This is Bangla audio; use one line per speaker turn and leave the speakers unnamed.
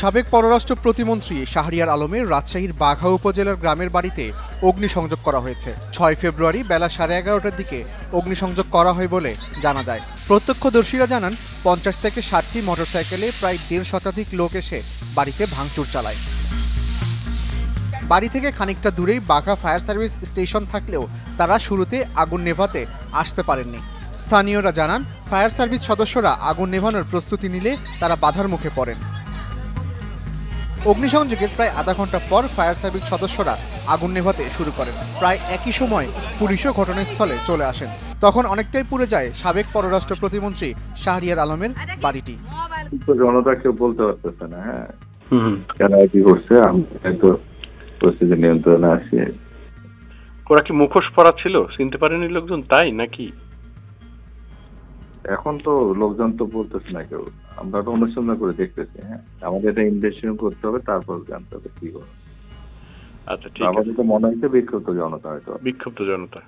সাবেক পররাষ্ট্র প্রতিমন্ত্রী শাহরিয়ার আলমের রাজশাহীর বাঘা উপজেলার গ্রামের বাড়িতে অগ্নিসংযোগ করা হয়েছে। 6 ফেব্রুয়ারি বেলা 11:30টার দিকে অগ্নিসংযোগ করা হয় বলে জানা যায়। প্রত্যক্ষদর্শীরা জানান 50 থেকে 60টি মোটরসাইকেলে প্রায় 1.5 শতাধিক লোক এসে বাড়িতে ভাঙচুর চালায়। বাড়ি থেকে খানিকটা দূরেই বাঘা ফায়ার সার্ভিস স্টেশন থাকলেও তারা শুরুতে আগুন নেভাতে আসতে পারেননি। স্থানীয়রা জানান ফায়ার সার্ভিস সদস্যরা আগুন নেভানোর প্রস্তুতি নিলে তারা বাধার মুখে পড়েন। অগ্নিসংযোগের প্রায় আধা ঘন্টা পর ফায়ার সার্ভিস সদস্যরা আগুন নেভাতে শুরু করেন। প্রায় একই সময় পুলিশও ঘটনাস্থলে চলে আসেন। তখন অনেকটাই পুড়ে যায় সাবেক পররাষ্ট্র প্রতিমন্ত্রী শাহরিয়ার আলমের বাড়িটি।
জনতা কেউ বলতে পারতেছে না, হ্যাঁ কেন কি করছে, আমি তো পরিস্থিতি নিয়ন্ত্রণে আসি।
ওরা কি মুখোশ পরা ছিল, চিনতে পারেনি লোকজন তাই নাকি?
এখন তো লোকজন তো বলতেছে না কেউ, আমরা তো অনুসন্ধান করে দেখতেছি। হ্যাঁ, আমাদের এটা ইনভেস্টিগেশন করতে হবে, তারপর জানতে হবে কি করে।
আচ্ছা ঠিক আছে,
আমাদের তো মনে হচ্ছে বিক্ষুব্ধ জনতা, হয়তো
বিক্ষুব্ধ জনতা।